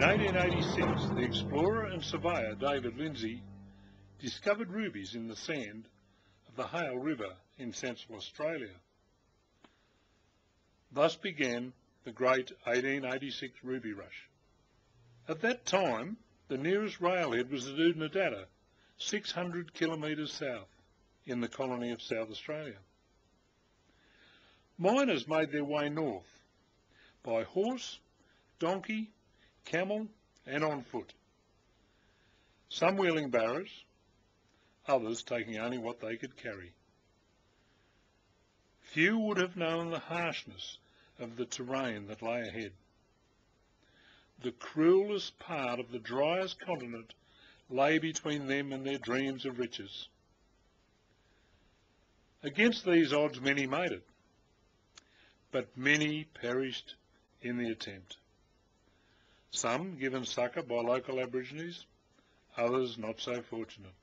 1886, the explorer and surveyor David Lindsay discovered rubies in the sand of the Hale River in Central Australia. Thus began the great 1886 ruby rush. At that time, the nearest railhead was at Oodnadatta, 600 kilometres south, in the colony of South Australia. Miners made their way north by horse, donkey, camel and on foot, some wheeling barrows, others taking only what they could carry. Few would have known the harshness of the terrain that lay ahead. The cruelest part of the driest continent lay between them and their dreams of riches. Against these odds many made it, but many perished in the attempt. Some given succour by local Aborigines, others not so fortunate.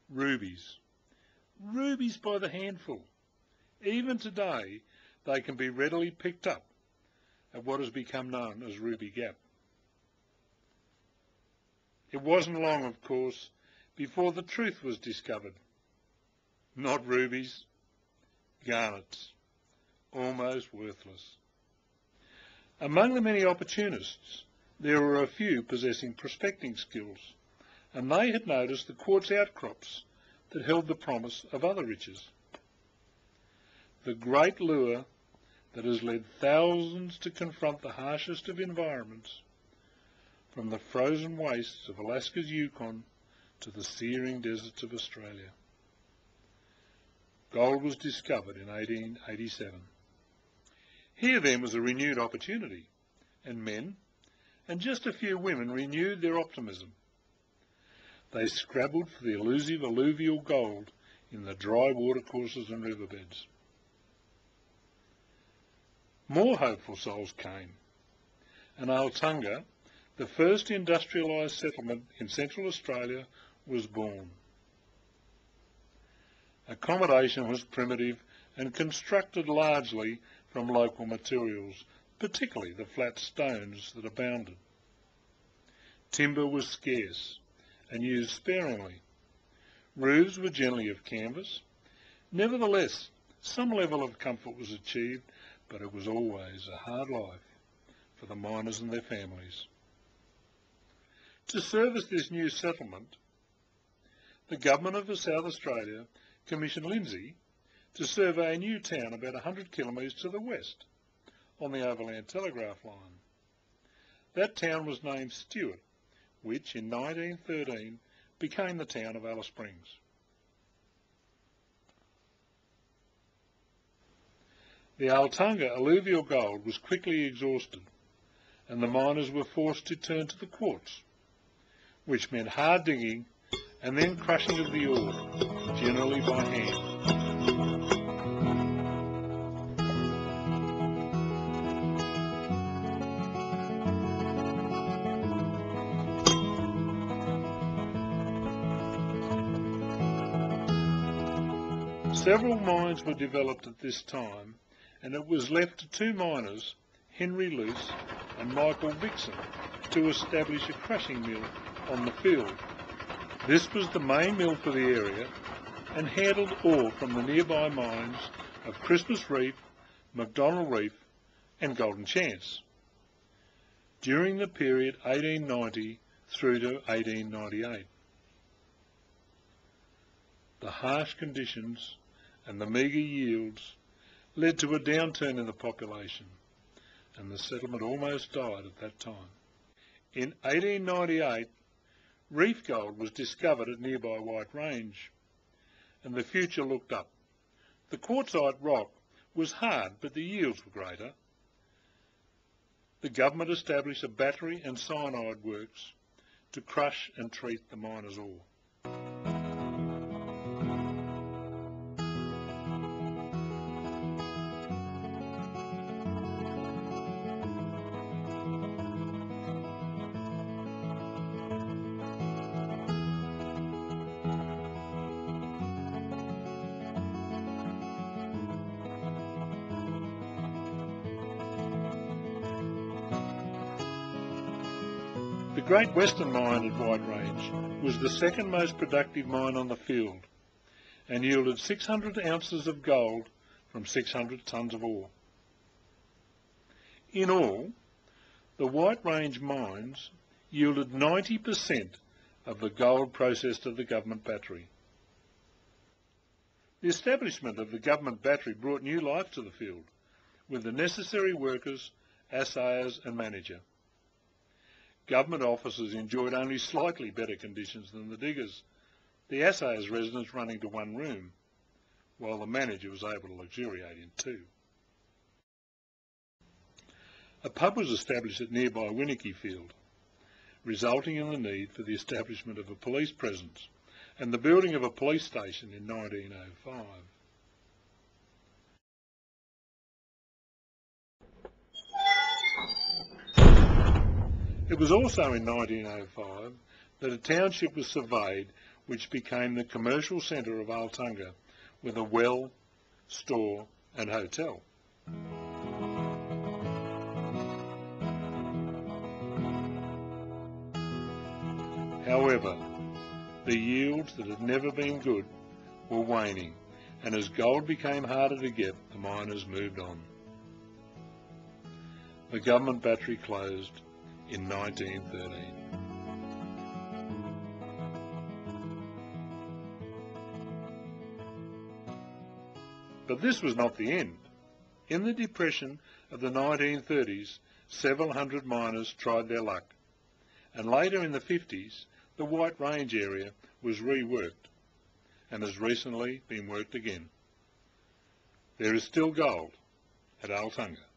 Rubies. Rubies by the handful. Even today, they can be readily picked up at what has become known as Ruby Gap. It wasn't long, of course, before the truth was discovered. Not rubies, garnets, almost worthless. Among the many opportunists, there were a few possessing prospecting skills, and they had noticed the quartz outcrops that held the promise of other riches. The great lure that has led thousands to confront the harshest of environments, from the frozen wastes of Alaska's Yukon to the searing deserts of Australia. Gold was discovered in 1887. Here then was a renewed opportunity, and men, and just a few women, renewed their optimism. They scrabbled for the elusive alluvial gold in the dry watercourses and riverbeds. More hopeful souls came, and Altunga, the first industrialised settlement in Central Australia, was born. Accommodation was primitive and constructed largely from local materials, particularly the flat stones that abounded. Timber was scarce and used sparingly. Roofs were generally of canvas. Nevertheless, some level of comfort was achieved, but it was always a hard life for the miners and their families. To service this new settlement, the government of South Australia commissioned Lindsay to survey a new town about 100 kilometres to the west on the Overland Telegraph line. That town was named Stewart, which in 1913 became the town of Alice Springs. The Altunga alluvial gold was quickly exhausted, and the miners were forced to turn to the quartz, which meant hard digging and then crushing of the ore, generally by hand. Several mines were developed at this time, and it was left to two miners, Henry Luce and Michael Vixen, to establish a crushing mill on the field. This was the main mill for the area and handled ore from the nearby mines of Christmas Reef, McDonald Reef and Golden Chance during the period 1890 through to 1898. The harsh conditions and the meagre yields led to a downturn in the population, and the settlement almost died at that time. In 1898, reef gold was discovered at nearby White Range, and the future looked up. The quartzite rock was hard, but the yields were greater. The government established a battery and cyanide works to crush and treat the miners' ore. Great Western Mine at White Range was the second most productive mine on the field and yielded 600 ounces of gold from 600 tonnes of ore. In all, the White Range mines yielded 90% of the gold processed at the government battery. The establishment of the government battery brought new life to the field, with the necessary workers, assayers and manager. Government officers enjoyed only slightly better conditions than the diggers, the assayer's residence running to one room, while the manager was able to luxuriate in two. A pub was established at nearby Winnicky Field, resulting in the need for the establishment of a police presence and the building of a police station in 1905. It was also in 1905 that a township was surveyed which became the commercial centre of Altunga, with a well, store and hotel. However, the yields that had never been good were waning, and as gold became harder to get, the miners moved on. The government battery closed in 1913. But this was not the end. In the depression of the 1930s, several hundred miners tried their luck, and later in the 50s, the White Range area was reworked and has recently been worked again. There is still gold at Altunga.